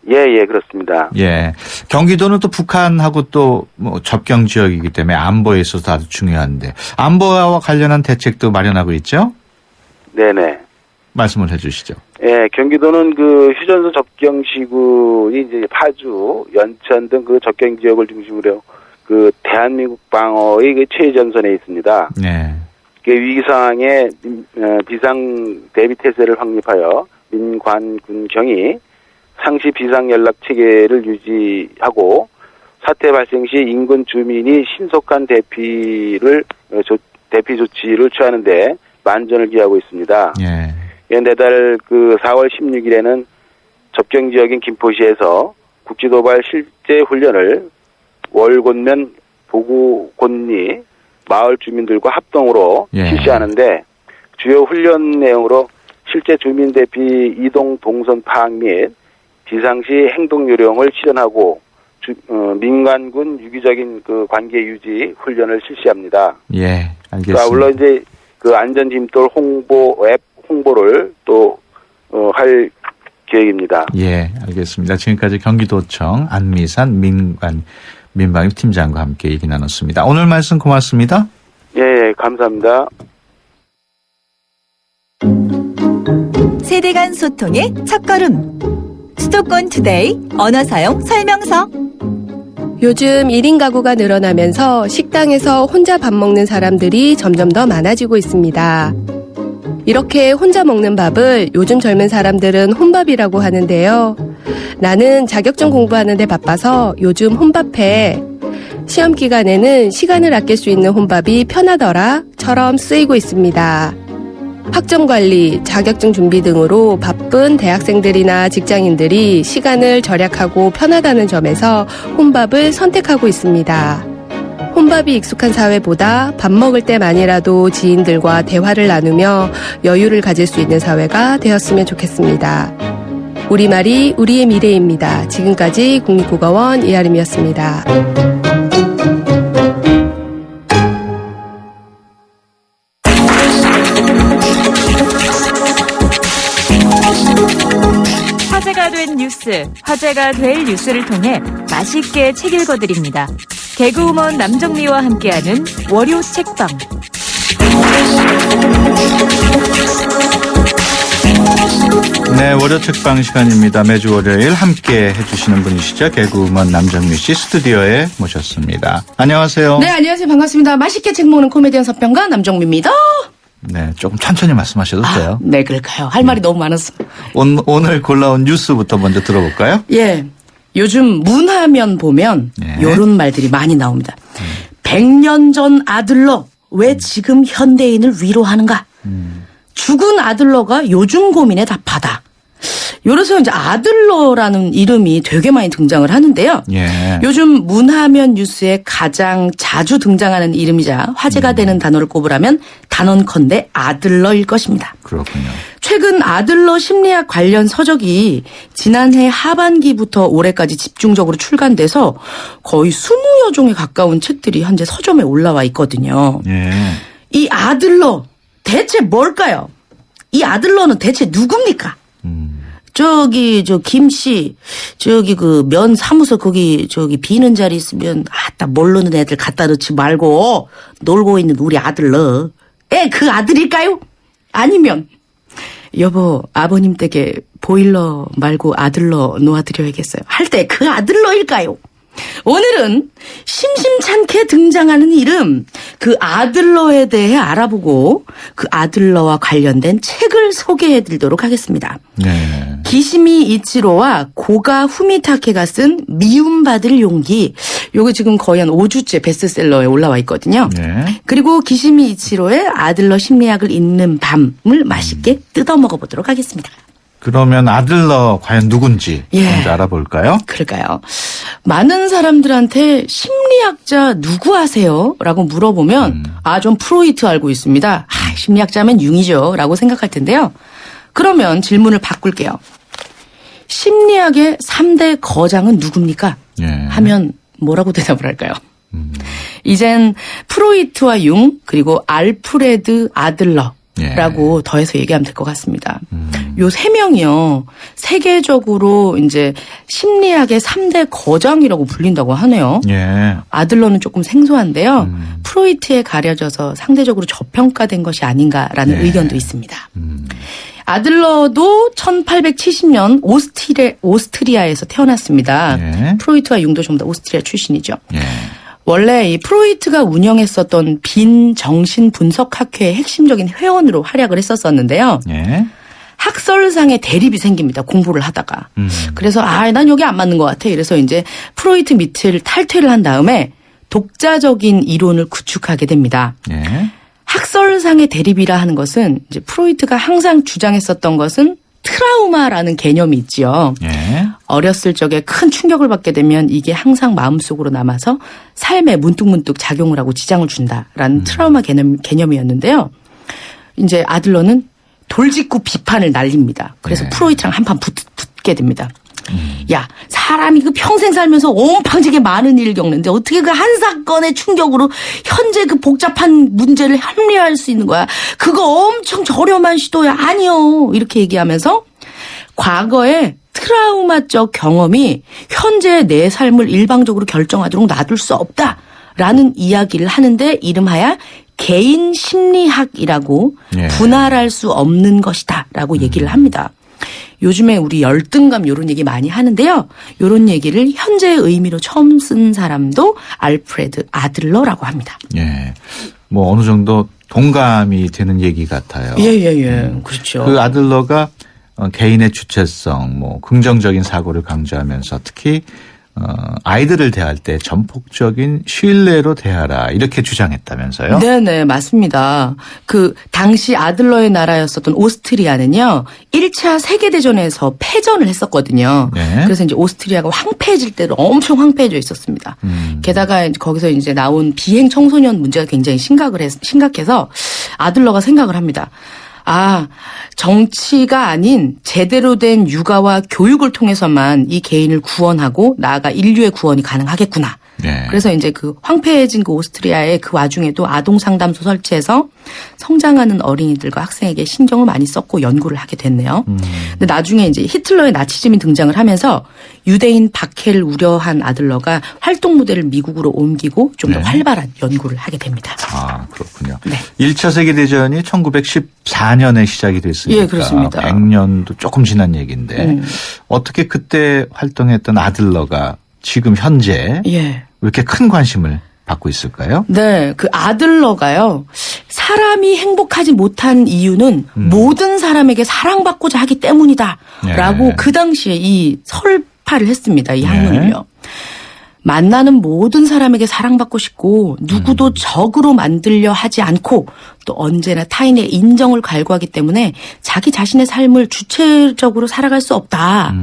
예, 그렇습니다. 예, 경기도는 또 북한하고 또 뭐 접경 지역이기 때문에 안보에 있어서 아주 중요한데 안보와 관련한 대책도 마련하고 있죠? 네네. 말씀을 해주시죠. 예, 경기도는 그 휴전소 접경 시군이 이제 파주, 연천 등 그 접경 지역을 중심으로 그 대한민국 방어의 그 최전선에 있습니다. 네. 그 위기 상황에 비상 대비 태세를 확립하여 민관군경이 상시 비상 연락 체계를 유지하고 사태 발생 시 인근 주민이 신속한 대피 조치를 취하는데 만전을 기하고 있습니다. 예. 내달 그 4월 16일에는 접경 지역인 김포시에서 국지도발 실제 훈련을 월곤면 보구곤리 마을 주민들과 합동으로 예. 실시하는데 주요 훈련 내용으로 실제 주민 대피 이동 동선 파악 및 비상시 행동 요령을 실현하고 민간군 유기적인 그 관계 유지 훈련을 실시합니다. 예, 알겠습니다. 물론 이제 그 안전 디딤돌 홍보 앱 홍보를 또 할 계획입니다. 예, 알겠습니다. 지금까지 경기도청 안미산 민방위 팀장과 함께 얘기 나눴습니다. 오늘 말씀 고맙습니다. 예, 감사합니다. 세대 간 소통의 첫걸음. 수도권 투데이 언어 사용 설명서. 요즘 1인 가구가 늘어나면서 식당에서 혼자 밥 먹는 사람들이 점점 더 많아지고 있습니다. 이렇게 혼자 먹는 밥을 요즘 젊은 사람들은 혼밥이라고 하는데요. 나는 자격증 공부하는데 바빠서 요즘 혼밥해. 시험 기간에는 시간을 아낄 수 있는 혼밥이 편하더라처럼 쓰이고 있습니다. 학점 관리, 자격증 준비 등으로 바쁜 대학생들이나 직장인들이 시간을 절약하고 편하다는 점에서 혼밥을 선택하고 있습니다. 혼밥이 익숙한 사회보다 밥 먹을 때만이라도 지인들과 대화를 나누며 여유를 가질 수 있는 사회가 되었으면 좋겠습니다. 우리말이 우리의 미래입니다. 지금까지 국립국어원 이하림이었습니다. 화제가 된 뉴스, 화제가 될 뉴스를 통해 맛있게 책 읽어드립니다. 개그우먼 남정미와 함께하는 월요 책방. 네, 월요 책방 시간입니다. 매주 월요일 함께 해주시는 분이시죠. 개그우먼 남정미 씨 스튜디오에 모셨습니다. 안녕하세요. 네, 안녕하세요. 반갑습니다. 맛있게 책 먹는 코미디언 서평가 남정미입니다. 네, 조금 천천히 말씀하셔도 돼요. 네, 그럴까요? 할 말이 너무 많았어. 오늘 골라온 뉴스부터 먼저 들어볼까요? 예. 요즘 문화면 보면 요런 말들이 많이 나옵니다. 100년 전 아들러 왜 지금 현대인을 위로하는가? 죽은 아들러가 요즘 고민에 답하다. 요래서 이제 아들러라는 이름이 되게 많이 등장을 하는데요. 예. 요즘 문화면 뉴스에 가장 자주 등장하는 이름이자 화제가 되는 단어를 꼽으라면 단언컨대 아들러일 것입니다. 그렇군요. 최근 아들러 심리학 관련 서적이 지난해 하반기부터 올해까지 집중적으로 출간돼서 거의 20여 종에 가까운 책들이 현재 서점에 올라와 있거든요. 예. 이 아들러 대체 뭘까요? 이 아들러는 대체 누굽니까? 저 김씨, 면 사무소 비는 자리 있으면, 아따, 모르는 애들 갖다 넣지 말고, 놀고 있는 우리 아들러. 그 아들일까요? 아니면, 여보, 아버님 댁에 보일러 말고 아들러 놓아드려야겠어요. 할 때 그 아들러일까요? 오늘은 심심찮게 등장하는 이름, 그 아들러에 대해 알아보고 그 아들러와 관련된 책을 소개해드리도록 하겠습니다. 네. 기시미 이치로와 고가 후미타케가 쓴 미움받을 용기. 요거 지금 거의 한 5주째 베스트셀러에 올라와 있거든요. 네. 그리고 기시미 이치로의 아들러 심리학을 읽는 밤을 맛있게 뜯어 먹어보도록 하겠습니다. 그러면 아들러 과연 누군지 먼저 알아볼까요? 그럴까요? 많은 사람들한테 심리학자 누구 아세요? 라고 물어보면 전 프로이트 알고 있습니다. 심리학자면 융이죠. 라고 생각할 텐데요. 그러면 질문을 바꿀게요. 심리학의 3대 거장은 누굽니까? 하면 뭐라고 대답을 할까요? 이젠 프로이트와 융 그리고 알프레드 아들러 라고 더해서 얘기하면 될 것 같습니다. 요 3명이요. 세계적으로 이제 심리학의 3대 거장이라고 불린다고 하네요. 예. 아들러는 조금 생소한데요. 프로이트에 가려져서 상대적으로 저평가된 것이 아닌가라는 의견도 있습니다. 아들러도 1870년 오스트리아에서 태어났습니다. 프로이트와 융도 전부 다 오스트리아 출신이죠. 원래 이 프로이트가 운영했었던 빈 정신 분석 학회의 핵심적인 회원으로 활약을 했었었는데요. 학설상의 대립이 생깁니다. 공부를 하다가. 그래서 난 여기 안 맞는 것 같아. 이래서 이제 프로이트 밑을 탈퇴를 한 다음에 독자적인 이론을 구축하게 됩니다. 학설상의 대립이라 하는 것은 이제 프로이트가 항상 주장했었던 것은 트라우마라는 개념이 있지요. 어렸을 적에 큰 충격을 받게 되면 이게 항상 마음속으로 남아서 삶에 문득문득 작용을 하고 지장을 준다라는 트라우마 개념이었는데요. 이제 아들러는 돌직구 비판을 날립니다. 그래서 프로이트랑 한판 붙게 됩니다. 야, 사람이 그 평생 살면서 온팡지게 많은 일을 겪는데 어떻게 그 한 사건의 충격으로 현재 그 복잡한 문제를 합리화할 수 있는 거야. 그거 엄청 저렴한 시도야. 아니요. 이렇게 얘기하면서 과거에 트라우마적 경험이 현재의 내 삶을 일방적으로 결정하도록 놔둘 수 없다라는 이야기를 하는데 이름하여 개인 심리학이라고 분할할 수 없는 것이다라고 얘기를 합니다. 요즘에 우리 열등감 요런 얘기 많이 하는데요. 요런 얘기를 현재의 의미로 처음 쓴 사람도 알프레드 아들러라고 합니다. 예. 뭐 어느 정도 동감이 되는 얘기 같아요. 예. 그렇죠. 그 아들러가 개인의 주체성, 뭐 긍정적인 사고를 강조하면서 특히 아이들을 대할 때 전폭적인 신뢰로 대하라 이렇게 주장했다면서요? 네네 맞습니다. 그 당시 아들러의 나라였었던 오스트리아는요 1차 세계대전에서 패전을 했었거든요. 네. 그래서 이제 오스트리아가 황폐해질 때도 엄청 황폐해져 있었습니다. 게다가 거기서 이제 나온 비행 청소년 문제가 굉장히 심각해서 아들러가 생각을 합니다. 아, 정치가 아닌 제대로 된 육아와 교육을 통해서만 이 개인을 구원하고 나아가 인류의 구원이 가능하겠구나. 네. 그래서 이제 그 황폐해진 그 오스트리아의 그 와중에도 아동 상담소 설치해서 성장하는 어린이들과 학생에게 신경을 많이 썼고 연구를 하게 됐네요. 근데 나중에 이제 히틀러의 나치즘이 등장을 하면서 유대인 박해를 우려한 아들러가 활동 무대를 미국으로 옮기고 좀 더 활발한 연구를 하게 됩니다. 아, 그렇군요. 네. 1차 세계대전이 1914년에 시작이 됐으니까 예, 그렇습니다. 100년도 조금 지난 얘기인데 어떻게 그때 활동했던 아들러가 지금 현재 왜 이렇게 큰 관심을 받고 있을까요? 네, 그 아들러가요. 사람이 행복하지 못한 이유는 모든 사람에게 사랑받고자 하기 때문이다라고 그 당시에 이 설파를 했습니다. 이 학문을요. 만나는 모든 사람에게 사랑받고 싶고 누구도 적으로 만들려 하지 않고 또 언제나 타인의 인정을 갈구하기 때문에 자기 자신의 삶을 주체적으로 살아갈 수 없다.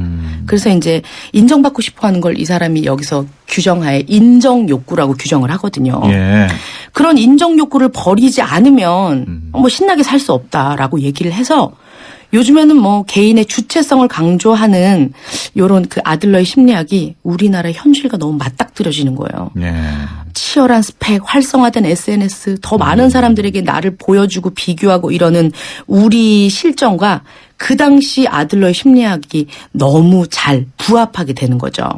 그래서 이제 인정받고 싶어 하는 걸 이 사람이 여기서 규정하에 인정 욕구라고 규정을 하거든요. 예. 그런 인정 욕구를 버리지 않으면 뭐 신나게 살 수 없다라고 얘기를 해서 요즘에는 뭐 개인의 주체성을 강조하는 요런 그 아들러의 심리학이 우리나라의 현실과 너무 맞닥뜨려지는 거예요. 치열한 스펙, 활성화된 SNS, 더 많은 사람들에게 나를 보여주고 비교하고 이러는 우리 실정과 그 당시 아들러의 심리학이 너무 잘 부합하게 되는 거죠.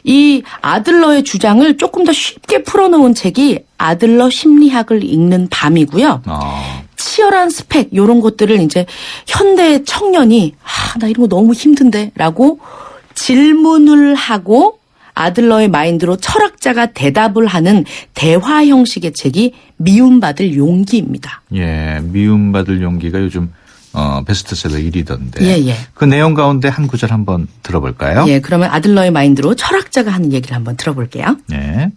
이 아들러의 주장을 조금 더 쉽게 풀어놓은 책이 아들러 심리학을 읽는 밤이고요. 치열한 스펙 이런 것들을 이제 현대 청년이 나 이런 거 너무 힘든데 라고 질문을 하고 아들러의 마인드로 철학자가 대답을 하는 대화 형식의 책이 미움받을 용기입니다. 예, 미움받을 용기가 요즘 베스트셀러 1위던데. 예. 그 내용 가운데 한 구절 한번 들어볼까요? 예, 그러면 아들러의 마인드로 철학자가 하는 얘기를 한번 들어볼게요. 네.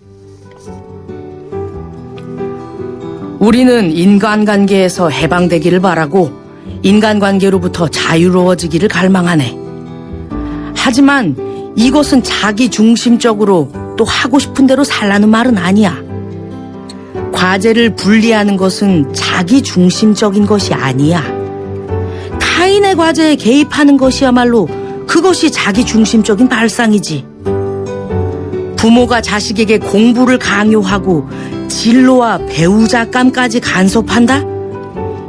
우리는 인간관계에서 해방되기를 바라고 인간관계로부터 자유로워지기를 갈망하네. 하지만 이것은 자기 중심적으로 또 하고 싶은 대로 살라는 말은 아니야. 과제를 분리하는 것은 자기 중심적인 것이 아니야. 타인의 과제에 개입하는 것이야말로 그것이 자기 중심적인 발상이지. 부모가 자식에게 공부를 강요하고 진로와 배우자감까지 간섭한다?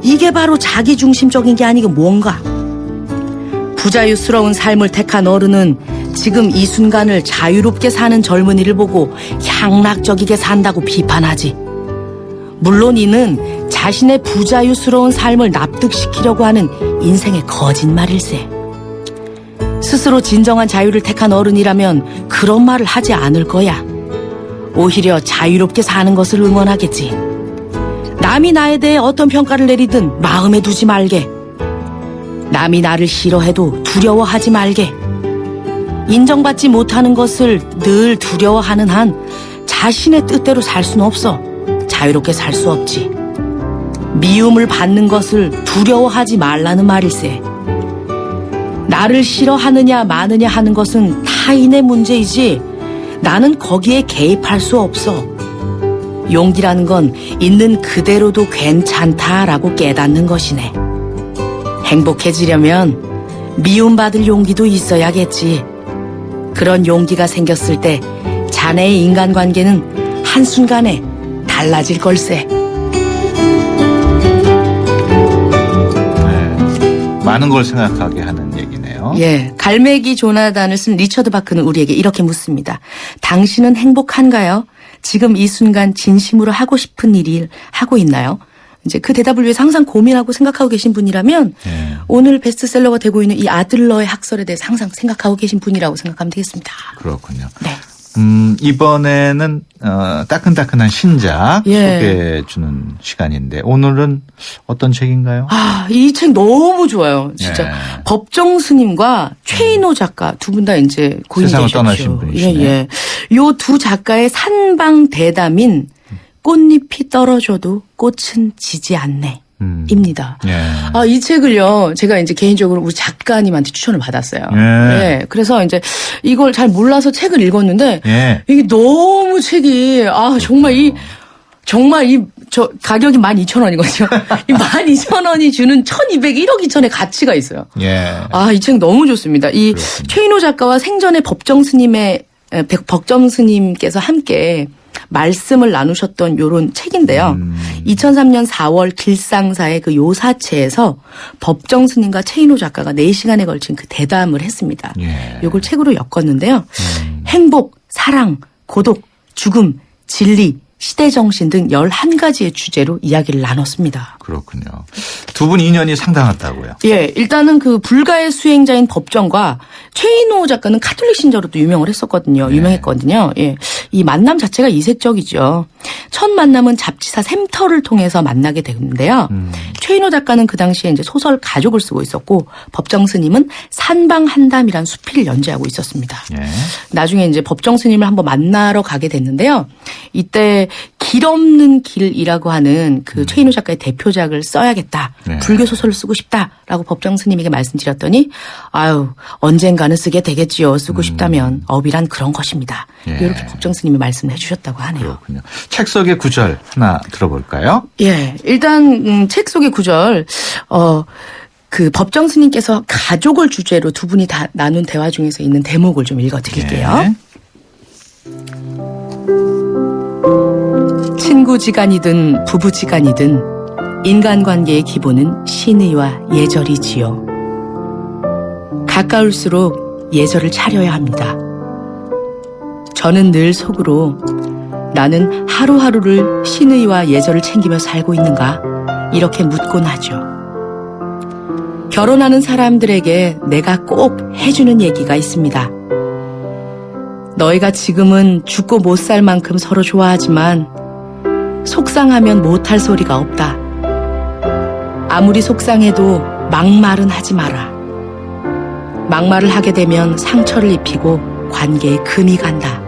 이게 바로 자기중심적인 게 아니고 뭔가? 부자유스러운 삶을 택한 어른은 지금 이 순간을 자유롭게 사는 젊은이를 보고 향락적이게 산다고 비판하지. 물론 이는 자신의 부자유스러운 삶을 납득시키려고 하는 인생의 거짓말일세. 스스로 진정한 자유를 택한 어른이라면 그런 말을 하지 않을 거야. 오히려 자유롭게 사는 것을 응원하겠지. 남이 나에 대해 어떤 평가를 내리든 마음에 두지 말게. 남이 나를 싫어해도 두려워하지 말게. 인정받지 못하는 것을 늘 두려워하는 한 자신의 뜻대로 살 수는 없어. 자유롭게 살 수 없지. 미움을 받는 것을 두려워하지 말라는 말일세. 나를 싫어하느냐 마느냐 하는 것은 타인의 문제이지 나는 거기에 개입할 수 없어. 용기라는 건 있는 그대로도 괜찮다라고 깨닫는 것이네. 행복해지려면 미움받을 용기도 있어야겠지. 그런 용기가 생겼을 때 자네의 인간관계는 한순간에 달라질 걸세. 많은 걸 생각하게 하는 얘기네요. 예, 갈매기 조나단을 쓴 리처드 바크는 우리에게 이렇게 묻습니다. 당신은 행복한가요? 지금 이 순간 진심으로 하고 싶은 일을 하고 있나요? 이제 그 대답을 위해서 항상 고민하고 생각하고 계신 분이라면 오늘 베스트셀러가 되고 있는 이 아들러의 학설에 대해서 항상 생각하고 계신 분이라고 생각하면 되겠습니다. 그렇군요. 네. 이번에는 따끈따끈한 신작 소개해 주는 시간인데 오늘은 어떤 책인가요? 이 책 너무 좋아요. 진짜 법정 스님과 최인호 작가 두 분 다 이제 고인이 세상을 되셨죠. 떠나신 분이시네. 요 두 작가의 산방 대담인 꽃잎이 떨어져도 꽃은 지지 않네. 입니다. 이 책을요, 제가 이제 개인적으로 우리 작가님한테 추천을 받았어요. 그래서 이제 이걸 잘 몰라서 책을 읽었는데, 이게 너무 책이, 정말 저 가격이 12,000원이거든요. 이 12,000원이 주는 1,201억 이천의 가치가 있어요. 이 책 너무 좋습니다. 이 최인호 작가와 생전에 법정 스님께서 함께 말씀을 나누셨던 요런 책인데요. 2003년 4월 길상사의 그 요사체에서 법정 스님과 최인호 작가가 4시간에 걸친 그 대담을 했습니다. 요걸 책으로 엮었는데요. 행복, 사랑, 고독, 죽음, 진리, 시대정신 등 11가지의 주제로 이야기를 나눴습니다. 그렇군요. 두 분 인연이 상당하다고요? 일단은 그 불가의 수행자인 법정과 최인호 작가는 카톨릭 신자로 또 유명했거든요. 이 만남 자체가 이색적이죠. 첫 만남은 잡지사 샘터를 통해서 만나게 되는데요. 최인호 작가는 그 당시에 이제 소설 가족을 쓰고 있었고 법정 스님은 산방한담이란 수필을 연재하고 있었습니다. 나중에 이제 법정 스님을 한번 만나러 가게 됐는데요. 이때 길 없는 길이라고 하는 그 최인호 작가의 대표작을 써야겠다. 불교 소설을 쓰고 싶다라고 법정 스님에게 말씀드렸더니 언젠가는 쓰게 되겠지요. 쓰고 싶다면 업이란 그런 것입니다. 이렇게 법정 스님이 말씀을 해주셨다고 하네요. 그렇군요. 책 속의 구절 하나 들어볼까요? 일단 책 속의 구절 그 법정 스님께서 가족을 주제로 두 분이 다 나눈 대화 중에서 있는 대목을 좀 읽어드릴게요. 친구지간이든 부부지간이든 인간관계의 기본은 신의와 예절이지요. 가까울수록 예절을 차려야 합니다. 저는 늘 속으로 나는 하루하루를 신의와 예절을 챙기며 살고 있는가 이렇게 묻곤 하죠. 결혼하는 사람들에게 내가 꼭 해주는 얘기가 있습니다. 너희가 지금은 죽고 못 살 만큼 서로 좋아하지만 속상하면 못할 소리가 없다. 아무리 속상해도 막말은 하지 마라. 막말을 하게 되면 상처를 입히고 관계에 금이 간다.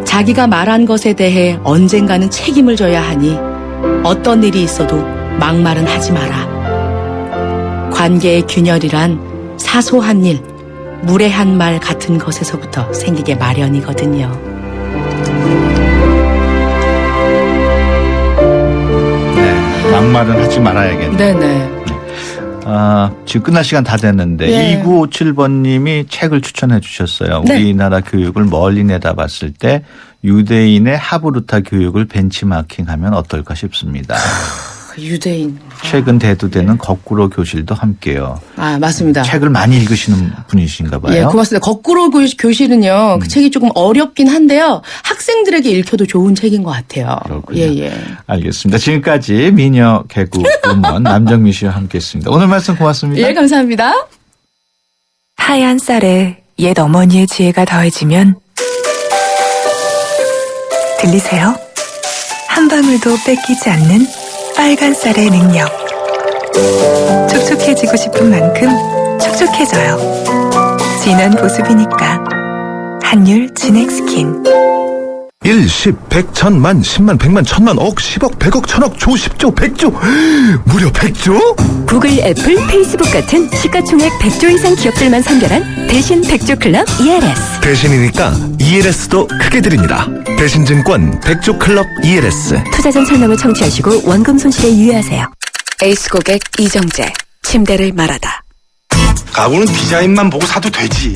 자기가 말한 것에 대해 언젠가는 책임을 져야 하니 어떤 일이 있어도 막말은 하지 마라. 관계의 균열이란 사소한 일, 무례한 말 같은 것에서부터 생기게 마련이거든요. 막말은 하지 말아야겠네요. 지금 끝날 시간 다 됐는데 2957번님이 책을 추천해 주셨어요. 우리나라 교육을 멀리 내다봤을 때 유대인의 하브루타 교육을 벤치마킹하면 어떨까 싶습니다. 유대인. 최근 대두되는 거꾸로 교실도 함께요. 맞습니다. 책을 많이 읽으시는 분이신가 봐요. 고맙습니다. 거꾸로 교실은요. 그 책이 조금 어렵긴 한데요. 학생들에게 읽혀도 좋은 책인 것 같아요. 그렇군요. 알겠습니다. 지금까지 미녀 개구 음원 남정미 씨와 함께했습니다. 오늘 말씀 고맙습니다. 감사합니다. 하얀 쌀에 옛 어머니의 지혜가 더해지면 들리세요? 한 방울도 뺏기지 않는 빨간 쌀의 능력. 촉촉해지고 싶은 만큼 촉촉해져요. 진한 보습이니까. 한율 진액 스킨. 1, 10, 100, 1000만, 10만, 100만, 1000만, 억, 10억, 100억, 1000억, 조, 10조, 100조. 무려 100조? 구글, 애플, 페이스북 같은 시가총액 100조 이상 기업들만 선별한 대신 100조 클럽 ELS. 대신이니까 ELS도 크게 드립니다. 대신증권 100조 클럽 ELS. 투자 전 설명을 청취하시고 원금 손실에 유의하세요. 에이스 고객 이정재. 침대를 말하다. 가구는 디자인만 보고 사도 되지.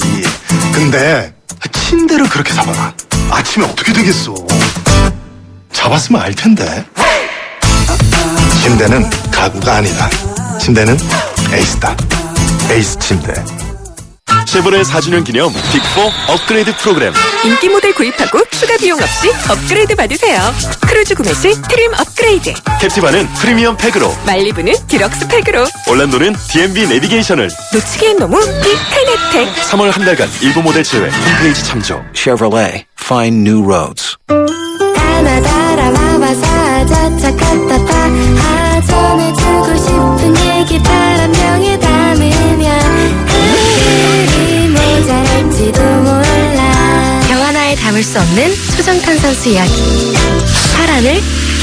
근데 침대를 그렇게 사봐라. 아침에 어떻게 되겠어. 잡았으면 알 텐데. 침대는 가구가 아니다. 침대는 에이스다. 에이스 침대. 쉐보레 4주년 기념 빅4 업그레이드 프로그램. 인기 모델 구입하고 추가 비용 없이 업그레이드 받으세요. 크루즈 구매 시 트림 업그레이드. 캡티바는 프리미엄 팩으로, 말리부는 디럭스 팩으로, 올란도는 DMB 내비게이션을, 놓치기엔 너무 빅한 혜택. 3월 한 달간 일부 모델 제외 홈페이지 참조. Chevrolet. Find new roads. 전해주고 싶은 얘기 바람병에 담으면 그들이 모자랄지도 몰라. 병 하나에 담을 수 없는 초정탄산수 이야기. 파란을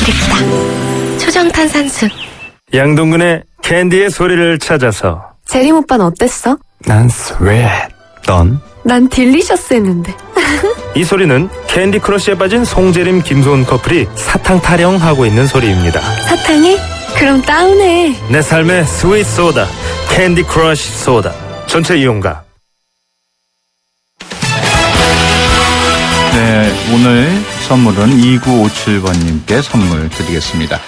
일으키다. 초정탄산수. 양동근의 캔디의 소리를 찾아서. 재림 오빠는 어땠어? 난 스웨트. 넌? 난 딜리셔스 했는데. 이 소리는 캔디 크러쉬에 빠진 송재림 김소은 커플이 사탕 타령하고 있는 소리입니다. 사탕이? 그럼 다운해. 내 삶의 스윗 소다, 캔디 크러쉬 소다. 전체 이용가. 네, 오늘 선물은 2957번님께 선물 드리겠습니다.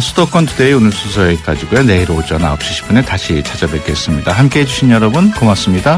수도권 투데이 오늘 순서 여기까지고요. 내일 오전 9시 10분에 다시 찾아뵙겠습니다. 함께해 주신 여러분 고맙습니다.